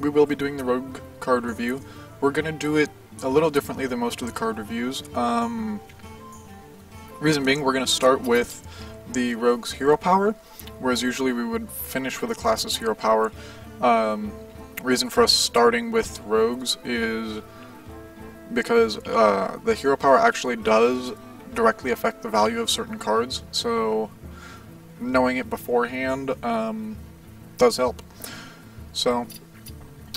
we will be doing the rogue card review. We're going to do it a little differently than most of the card reviews. Reason being, we're going to start with the rogue's hero power, whereas usually we would finish with the class's hero power. Reason for us starting with rogues is because the hero power actually does directly affect the value of certain cards, so knowing it beforehand does help. So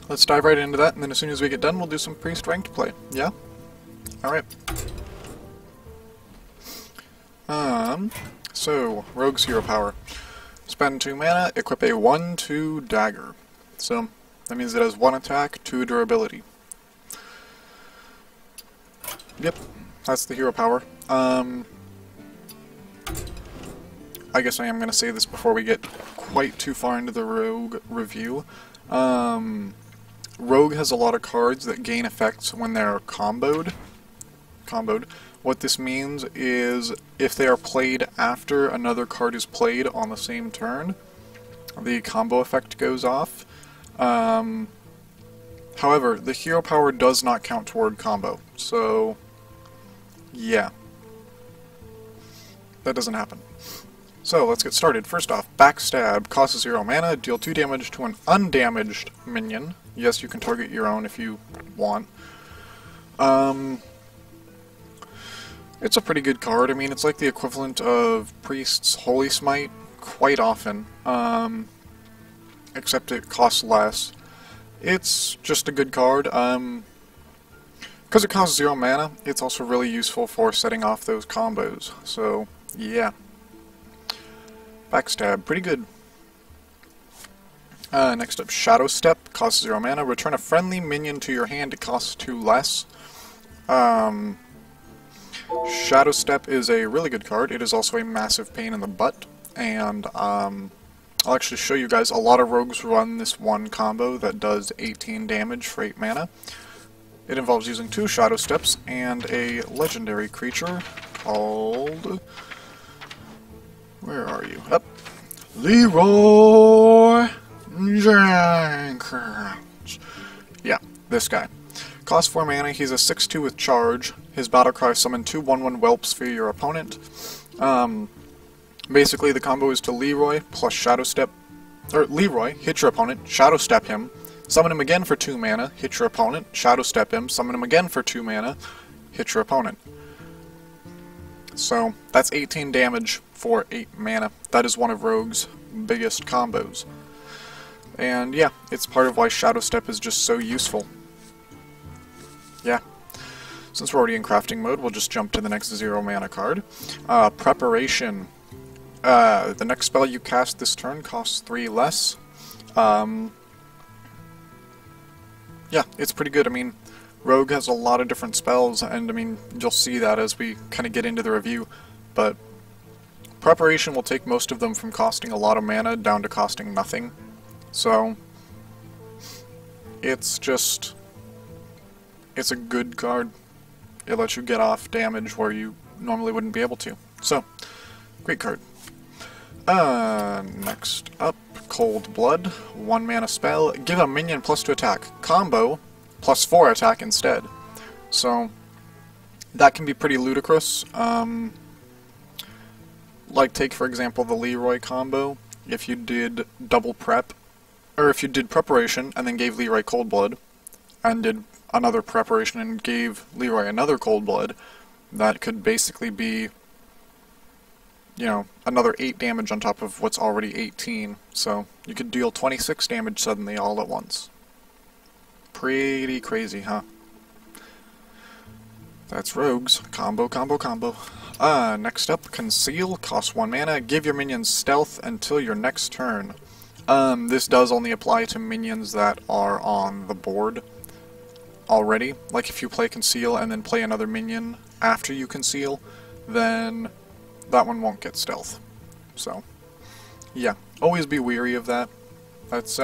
let's dive right into that, and then as soon as we get done, we'll do some priest ranked play. Yeah? Alright. So, rogue's hero power. Spend 2 mana, equip a 1/2 dagger. So, that means it has 1 attack, 2 durability. Yep, that's the hero power. I guess I am going to say this before we get quite too far into the rogue review. Rogue has a lot of cards that gain effects when they're comboed. What this means is if they are played after another card is played on the same turn, the combo effect goes off. However, the hero power does not count toward combo, so yeah, that doesn't happen. So let's get started. First off, Backstab costs 0 mana, deal 2 damage to an undamaged minion. Yes, you can target your own if you want. It's a pretty good card. I mean, it's like the equivalent of Priest's Holy Smite quite often, except it costs less. It's just a good card. Because it costs 0 mana, it's also really useful for setting off those combos. So, yeah. Backstab, pretty good. Next up, Shadow Step, costs 0 mana. Return a friendly minion to your hand, it costs 2 less. Shadow Step is a really good card. It is also a massive pain in the butt, and I'll actually show you guys. A lot of rogues run this one combo that does 18 damage for 8 mana. It involves using 2 Shadow Steps and a legendary creature called... where are you? Up. Leroy Jenkins. Yeah, this guy. Costs 4 mana, he's a 6/2 with charge. His battle cry summon 2 1/1 whelps for your opponent. Basically the combo is to Leroy plus Shadow Step, or Leroy, hit your opponent, Shadow Step him, summon him again for 2 mana, hit your opponent, Shadow Step him, summon him again for 2 mana, hit your opponent. So that's 18 damage for 8 mana. That is one of Rogue's biggest combos. And yeah, it's part of why Shadow Step is just so useful. Yeah. Since we're already in crafting mode, we'll just jump to the next 0 mana card. Preparation. The next spell you cast this turn costs 3 less. Yeah, it's pretty good. I mean, Rogue has a lot of different spells, and I mean, you'll see that as we kind of get into the review, but Preparation will take most of them from costing a lot of mana down to costing nothing. So, it's a good card. It lets you get off damage where you normally wouldn't be able to. So, great card. Next up, Cold Blood. 1 mana spell. Give a minion +2 attack. Combo, +4 attack instead. So, that can be pretty ludicrous. Like, take for example the Leroy combo. If you did double prep, or if you did Preparation and then gave Leroy Cold Blood, and did another Preparation and gave Leroy another Cold Blood, that could basically be, you know, another 8 damage on top of what's already 18. So you could deal 26 damage suddenly all at once. Pretty crazy, huh? That's Rogues. Combo, combo, combo. Next up, Conceal. Costs 1 mana. Give your minions stealth until your next turn. This does only apply to minions that are on the board already. Like if you play Conceal and then play another minion after you Conceal, then that one won't get stealth. So, yeah, always be weary of that. That's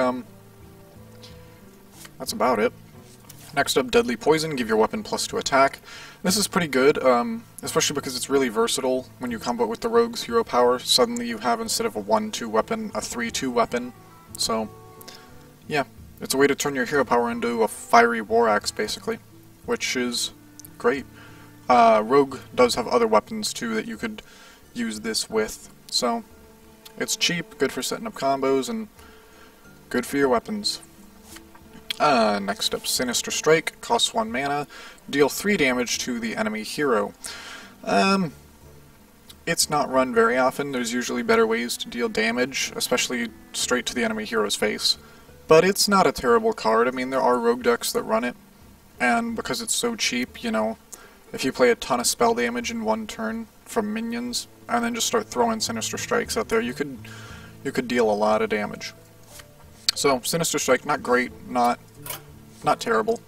about it. Next up, Deadly Poison. Give your weapon +2 attack. This is pretty good, especially because it's really versatile when you combo it with the Rogue's hero power. Suddenly you have, instead of a 1/2 weapon, a 3/2 weapon. So, yeah, It's a way to turn your hero power into a fiery war axe, basically, which is great. Rogue does have other weapons, too, that you could use this with, so it's cheap, good for setting up combos, and good for your weapons. Next up, Sinister Strike, costs 1 mana, deal 3 damage to the enemy hero. It's not run very often. There's usually better ways to deal damage, especially straight to the enemy hero's face. But it's not a terrible card. I mean, there are rogue decks that run it, and because it's so cheap, you know, if you play a ton of spell damage in one turn from minions, and then just start throwing Sinister Strikes out there, you could deal a lot of damage. So, Sinister Strike, not great, not terrible.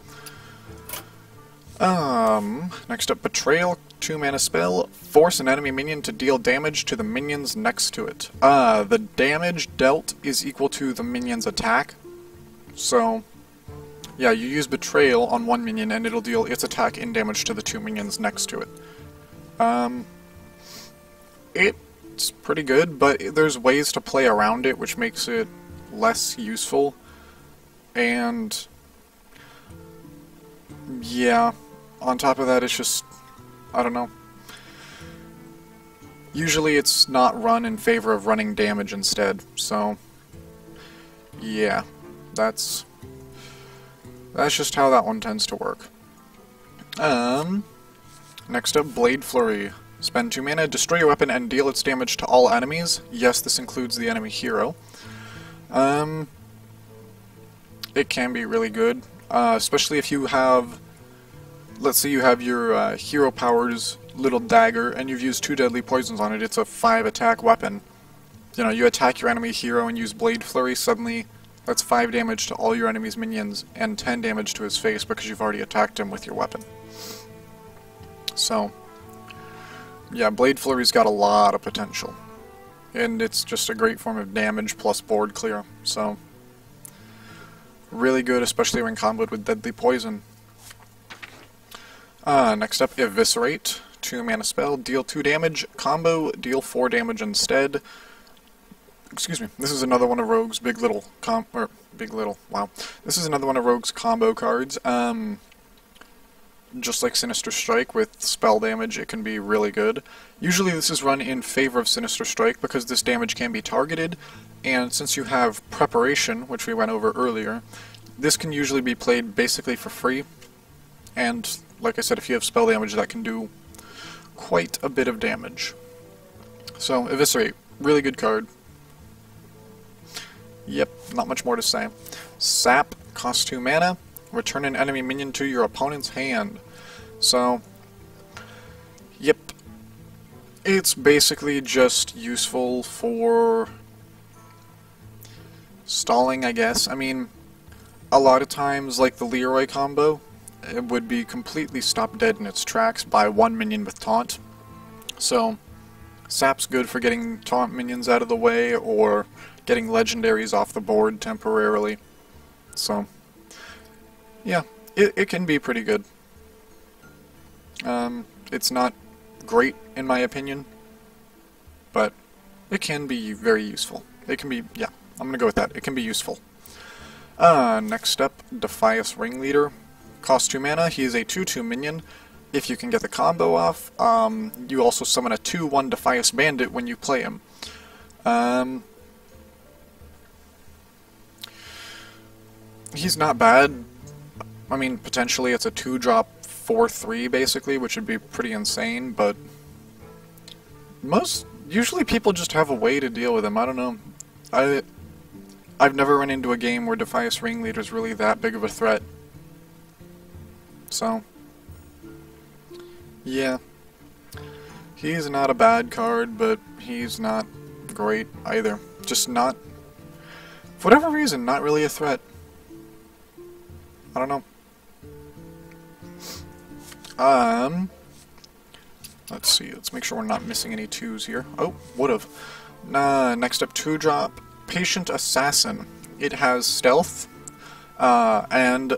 Next up, Betrayal, 2 mana spell, force an enemy minion to deal damage to the minions next to it. The damage dealt is equal to the minion's attack, so yeah, you use Betrayal on one minion and it'll deal its attack in damage to the 2 minions next to it. It's pretty good, but there's ways to play around it which makes it less useful, and yeah, on top of that it's just, I don't know. Usually it's not run in favor of running damage instead, so yeah, that's just how that one tends to work. Next up, Blade Flurry. Spend 2 mana, destroy your weapon, and deal its damage to all enemies. Yes, this includes the enemy hero. It can be really good, especially if you have, let's say you have your hero powers little dagger and you've used 2 deadly poisons on it. It's a 5 attack weapon. You know, you attack your enemy hero and use Blade Flurry, suddenly that's 5 damage to all your enemy's minions and 10 damage to his face because you've already attacked him with your weapon. So yeah, Blade Flurry's got a lot of potential, and it's just a great form of damage plus board clear, so really good, especially when comboed with Deadly Poison. Next up, Eviscerate, 2 mana spell, deal 2 damage, combo, deal 4 damage instead. Excuse me, this is another one of Rogue's This is another one of Rogue's combo cards. Just like Sinister Strike, with spell damage, it can be really good. Usually this is run in favor of Sinister Strike because this damage can be targeted, and since you have Preparation, which we went over earlier, this can usually be played basically for free, and like I said, if you have spell damage, that can do quite a bit of damage. So, Eviscerate, really good card. Yep, not much more to say. Sap, costs 2 mana, return an enemy minion to your opponent's hand. So, yep, it's basically just useful for stalling, I guess. I mean, a lot of times, like the Leroy combo, it would be completely stopped dead in its tracks by 1 minion with taunt. So, Sap's good for getting taunt minions out of the way, or getting legendaries off the board temporarily. So, yeah, it can be pretty good. It's not great, in my opinion, but it can be very useful. It can be, yeah, I'm gonna go with that. It can be useful. Next up, Defiance Ringleader. Costs 2 mana, he is a 2/2 minion. If you can get the combo off, you also summon a 2/1 Defiance Bandit when you play him. He's not bad. I mean, potentially it's a 2-drop 4/3 basically, which would be pretty insane, but usually people just have a way to deal with him. I don't know. I've never run into a game where Defiance Ringleader is really that big of a threat. So, yeah. He's not a bad card, but he's not great either. Just not, for whatever reason, not really a threat. I don't know. Let's see, let's make sure we're not missing any 2s here. Oh, would've. Next up, 2-drop, Patient Assassin. It has stealth, and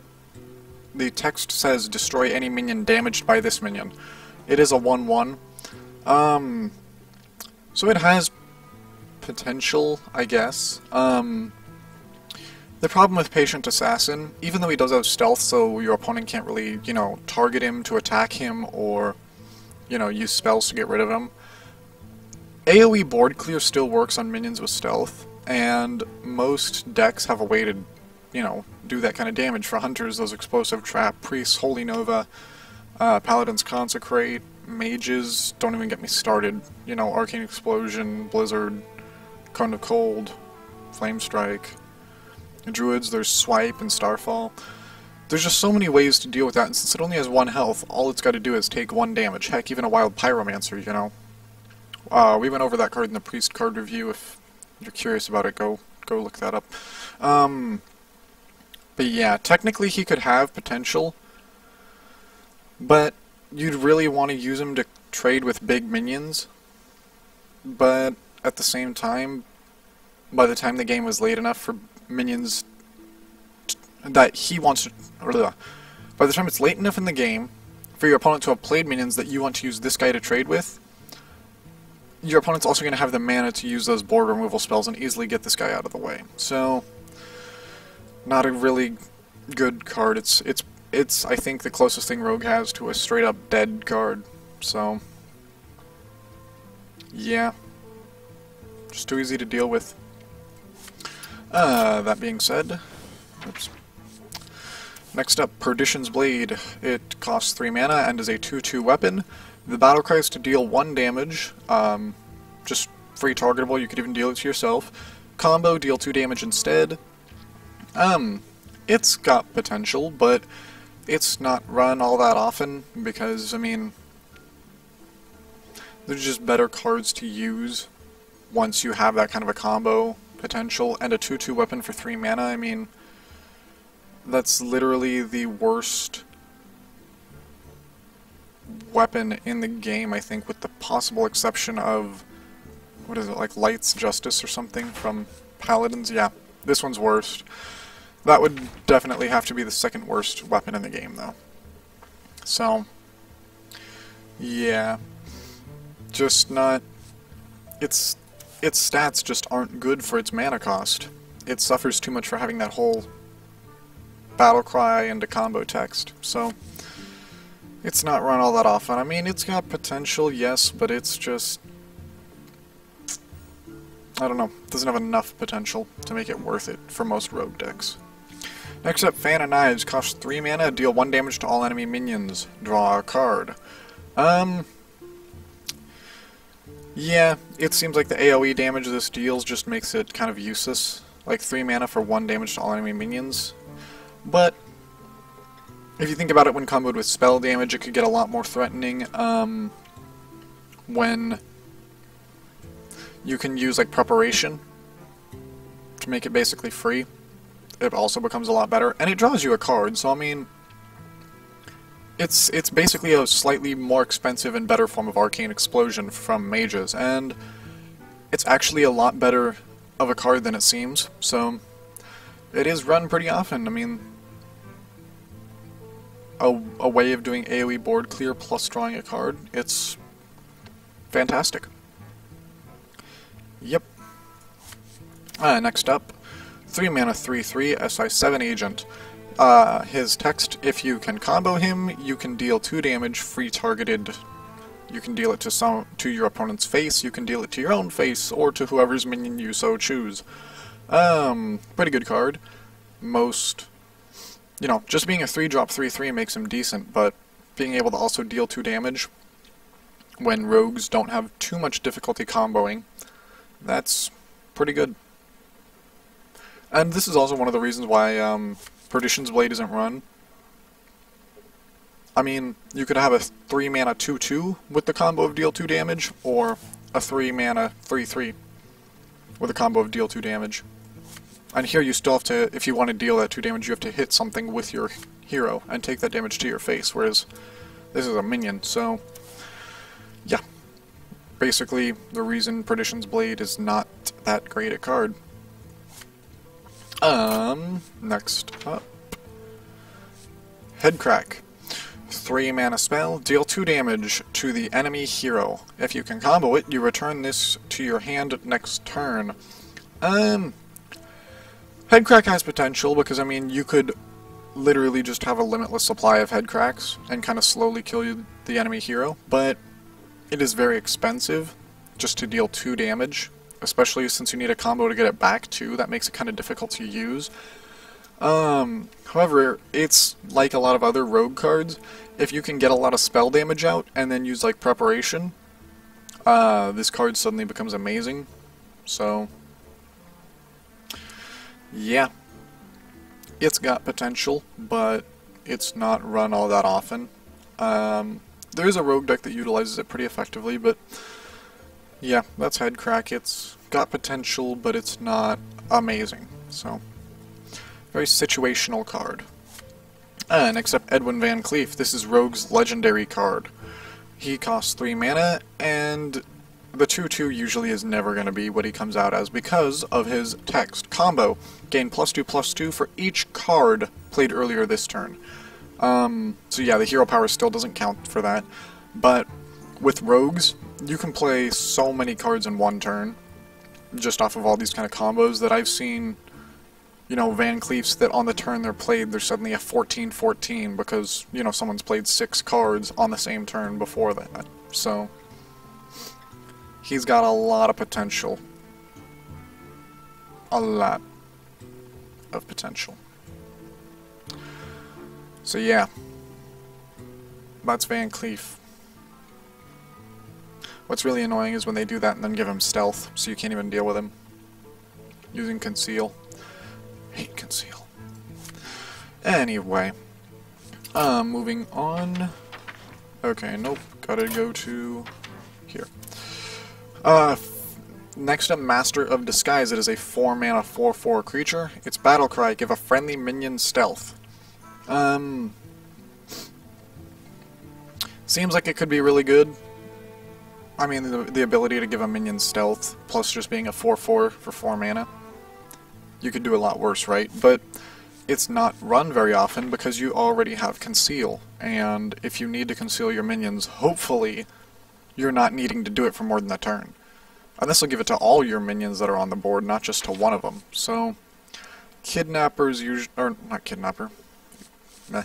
the text says, destroy any minion damaged by this minion. It is a 1/1. So it has potential, I guess. The problem with Patient Assassin, even though he does have stealth, so your opponent can't really, you know, target him to attack him or, you know, use spells to get rid of him, AoE board clear still works on minions with stealth, and most decks have a way to, you know, do that kind of damage. For Hunters, those Explosive Trap, Priests, Holy Nova, Paladins Consecrate, Mages, don't even get me started. You know, Arcane Explosion, Blizzard, Cone of Cold, Flame Strike. Druids, there's Swipe and Starfall. There's just so many ways to deal with that, and since it only has 1 health, all it's got to do is take 1 damage. Heck, even a Wild Pyromancer, you know. We went over that card in the Priest card review. If you're curious about it, go look that up. But yeah, technically he could have potential, but you'd really want to use him to trade with big minions. But at the same time, by the time the game was late enough for minions that he wants to, by the time it's late enough in the game for your opponent to have played minions that you want to use this guy to trade with, your opponent's also going to have the mana to use those board removal spells and easily get this guy out of the way. So, not a really good card. It's I think the closest thing Rogue has to a straight up dead card. So, yeah, just too easy to deal with. That being said, oops. Next up, Perdition's Blade. It costs 3 mana and is a 2/2 weapon. The battle cry is to deal 1 damage, just free targetable, you could even deal it to yourself. Combo, deal 2 damage instead. It's got potential, but it's not run all that often, because, I mean, there's just better cards to use once you have that kind of a combo potential, and a 2/2 weapon for 3 mana. I mean, that's literally the worst weapon in the game, I think, with the possible exception of, what is it, like Light's Justice or something from Paladins? Yeah, this one's worst. That would definitely have to be the second worst weapon in the game, though. So, yeah, just not, its stats just aren't good for its mana cost. It suffers too much for having that whole battle cry and a combo text, so it's not run all that often. I mean, it's got potential, yes, but it's just, I don't know, doesn't have enough potential to make it worth it for most rogue decks. Next up, Fan of Knives, costs 3 mana, deal 1 damage to all enemy minions, draw a card. Yeah, it seems like the AoE damage this deals just makes it kind of useless. Like 3 mana for 1 damage to all enemy minions. But if you think about it, when comboed with spell damage, it could get a lot more threatening. When you can use like Preparation to make it basically free, it also becomes a lot better. And it draws you a card, so I mean, it's basically a slightly more expensive and better form of Arcane Explosion from Mages, and it's actually a lot better of a card than it seems, so it is run pretty often. I mean, a way of doing AoE board clear plus drawing a card, it's fantastic. Yep. Next up, 3 mana 3/3 SI7 Agent. His text, if you can combo him, you can deal 2 damage, free targeted. You can deal it to your opponent's face, you can deal it to your own face, or to whoever's minion you so choose. Pretty good card. Most, you know, just being a 3-drop 3/3 makes him decent, but being able to also deal 2 damage when rogues don't have too much difficulty comboing, that's pretty good. And this is also one of the reasons why Perdition's Blade isn't run. I mean, you could have a 3 mana 2/2 with the combo of deal 2 damage, or a 3 mana 3/3 with a combo of deal 2 damage. And here you still have to, if you want to deal that 2 damage, you have to hit something with your hero and take that damage to your face, whereas this is a minion, so yeah. Basically, the reason Perdition's Blade is not that great a card. Next up, Headcrack. 3 mana spell, deal 2 damage to the enemy hero. If you can combo it, you return this to your hand next turn. Headcrack has potential because, I mean, you could literally just have a limitless supply of headcracks and kind of slowly kill the enemy hero, but it is very expensive just to deal 2 damage, especially since you need a combo to get it back too. That makes it kind of difficult to use. However, it's like a lot of other rogue cards. If you can get a lot of spell damage out and then use like preparation, this card suddenly becomes amazing. So yeah, it's got potential, but it's not run all that often. There is a rogue deck that utilizes it pretty effectively, but yeah, that's Headcrack. It's got potential, but it's not amazing. So, very situational card. Next up, Edwin Vancleef. This is Rogue's legendary card. He costs 3 mana, and the 2/2 usually is never going to be what he comes out as because of his text. Combo. Gain +2/+2 for each card played earlier this turn. So yeah, the hero power still doesn't count for that. But with rogues, you can play so many cards in one turn, just off of all these kind of combos that I've seen, you know, Vancleefs that on the turn they're played, there's suddenly a 14/14 because, you know, someone's played 6 cards on the same turn before that. So he's got a lot of potential. A lot of potential. So yeah, that's Vancleef. What's really annoying is when they do that and then give him stealth, so you can't even deal with him. Using Conceal. Hate Conceal. Anyway. Moving on. Okay, nope. Gotta go to here. Next up, Master of Disguise. It is a 4-mana 4/4 creature. Its battle cry, give a friendly minion stealth. Seems like it could be really good. I mean, the ability to give a minion stealth, plus just being a 4/4 for 4 mana. You could do a lot worse, right? But it's not run very often because you already have Conceal. And if you need to conceal your minions, hopefully you're not needing to do it for more than a turn. And this will give it to all your minions that are on the board, not just to one of them. So, Kidnapper's usually, or not Kidnapper. Meh.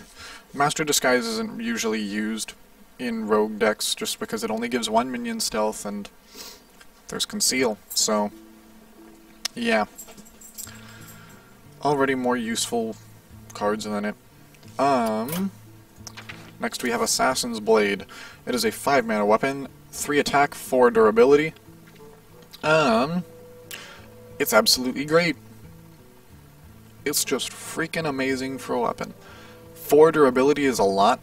Master Disguise isn't usually used in rogue decks just because it only gives 1 minion stealth and there's Conceal. So, yeah. Already more useful cards than it. Next we have Assassin's Blade. It is a 5-mana weapon, 3 attack, 4 durability. It's absolutely great. It's just freaking amazing for a weapon. 4 durability is a lot.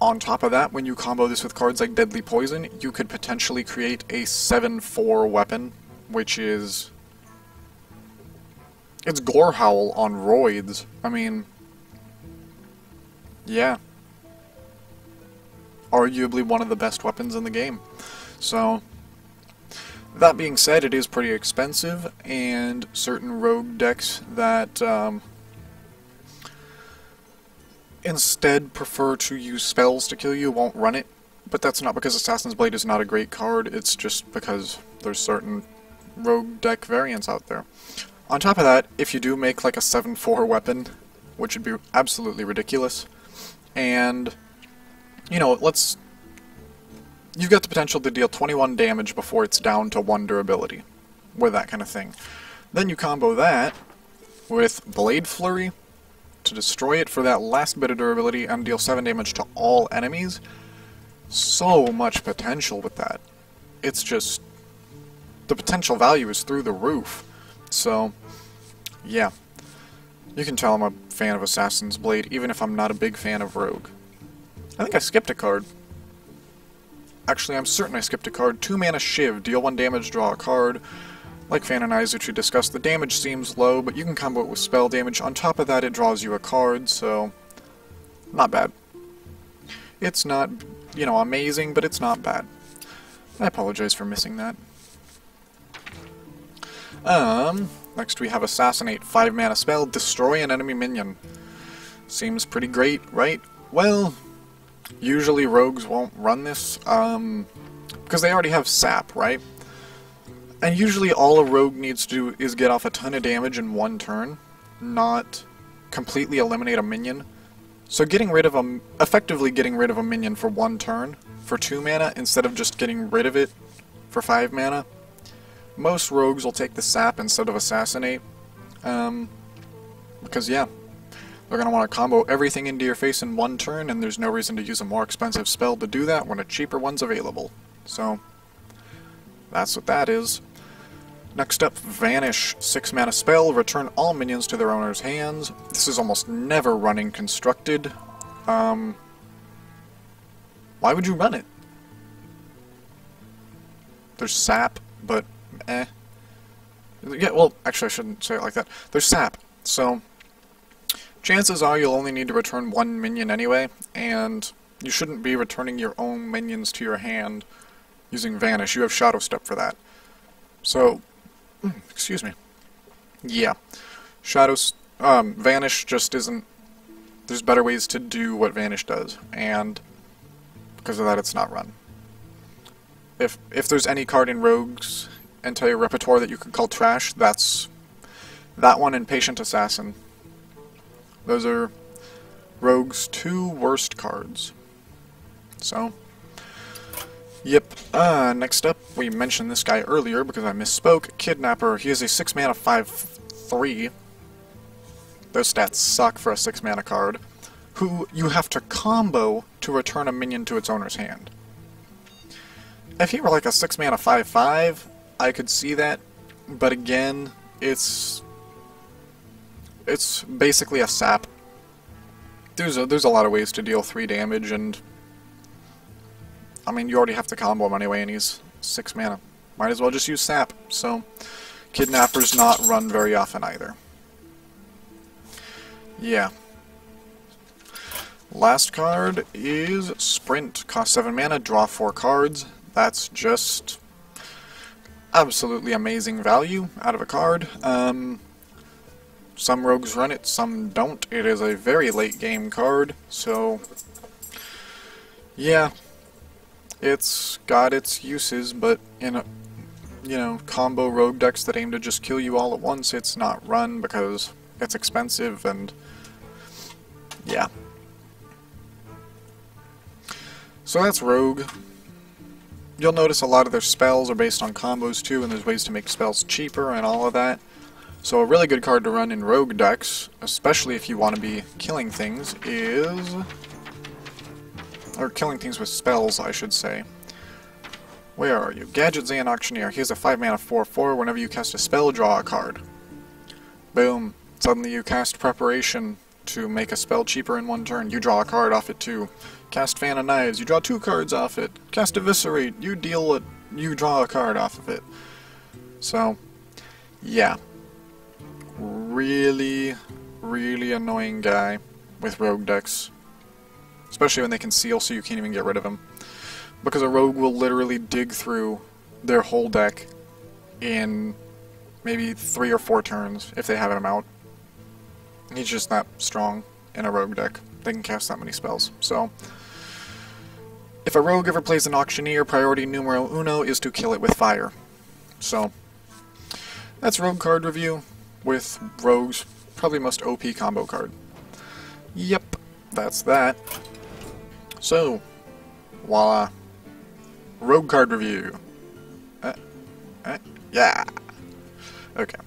On top of that, when you combo this with cards like Deadly Poison, you could potentially create a 7/4 weapon, which is... it's Gorehowl on roids. I mean... yeah. Arguably one of the best weapons in the game. So... that being said, it is pretty expensive, and certain rogue decks that instead prefer to use spells to kill you won't run it. But that's not because Assassin's Blade is not a great card, it's just because there's certain rogue deck variants out there. On top of that, if you do make like a 7/4 weapon, which would be absolutely ridiculous, and, you know, you've got the potential to deal 21 damage before it's down to 1 durability, with that kind of thing. Then you combo that with Blade Flurry to destroy it for that last bit of durability and deal 7 damage to all enemies. So much potential with that. It's just... the potential value is through the roof. So, yeah. You can tell I'm a fan of Assassin's Blade, even if I'm not a big fan of Rogue. I think I skipped a card. Actually, I'm certain I skipped a card. 2-mana Shiv. Deal 1 damage, draw a card. Like Fan and Eyes, which we discussed, the damage seems low, but you can combo it with spell damage. On top of that, it draws you a card, so... not bad. It's not, you know, amazing, but it's not bad. I apologize for missing that. Next we have Assassinate. 5-mana spell. Destroy an enemy minion. Seems pretty great, right? Well... usually rogues won't run this, because they already have sap, right? And usually all a rogue needs to do is get off a ton of damage in 1 turn, not completely eliminate a minion. So getting rid of a, effectively getting rid of a minion for 1 turn for 2 mana instead of just getting rid of it for 5 mana. Most rogues will take the sap instead of assassinate. Because yeah, they're going to want to combo everything into your face in 1 turn, and there's no reason to use a more expensive spell to do that when a cheaper one's available. So that's what that is. Next up, Vanish. 6 mana spell, return all minions to their owner's hands. This is almost never running constructed. Why would you run it? There's sap, but eh. Yeah, well, actually I shouldn't say it like that. There's sap, so chances are you'll only need to return 1 minion anyway, and you shouldn't be returning your own minions to your hand using Vanish. You have Shadow Step for that. So, excuse me. Yeah. Vanish just isn't... There's better ways to do what Vanish does, and because of that it's not run. If there's any card in Rogue's entire repertoire that you could call trash, that's that one and Patient Assassin. Those are Rogue's 2 worst cards. So, yep. Next up, we mentioned this guy earlier because I misspoke. Kidnapper. He is a 6 mana 5/3. Those stats suck for a 6 mana card. Who you have to combo to return a minion to its owner's hand. If he were like a 6 mana 5/5, I could see that. But again, it's basically a sap. There's a lot of ways to deal 3 damage, and I mean, you already have to combo him anyway, and he's 6 mana. Might as well just use sap. So, Kidnapper's not run very often either. Yeah. Last card is Sprint. Cost 7 mana, draw 4 cards. That's just absolutely amazing value out of a card. Some rogues run it, some don't. It is a very late game card, so yeah, it's got its uses, but in a, combo rogue decks that aim to just kill you all at once, it's not run because it's expensive, and yeah. So that's Rogue. You'll notice a lot of their spells are based on combos too, and there's ways to make spells cheaper and all of that. So a really good card to run in Rogue decks, especially if you want to be killing things, is... or killing things with spells, I should say. Where are you? Gadget Zan Auctioneer. He has a 5 mana 4/4. Whenever you cast a spell, draw a card. Boom. Suddenly you cast Preparation to make a spell cheaper in 1 turn. You draw a card off it too. Cast Fan of Knives. You draw 2 cards off it. Cast Eviscerate. You draw a card off of it. So, yeah. Really, really annoying guy with rogue decks. Especially when they conceal so you can't even get rid of him. Because a rogue will literally dig through their whole deck in maybe 3 or 4 turns if they have him out. He's just not strong in a rogue deck. They can cast that many spells. So, if a rogue ever plays an auctioneer, priority numero 1 is to kill it with fire. So, that's rogue card review with rogue's probably most OP combo card. Yep, that's that. So, voila. Rogue card review. Yeah. Okay.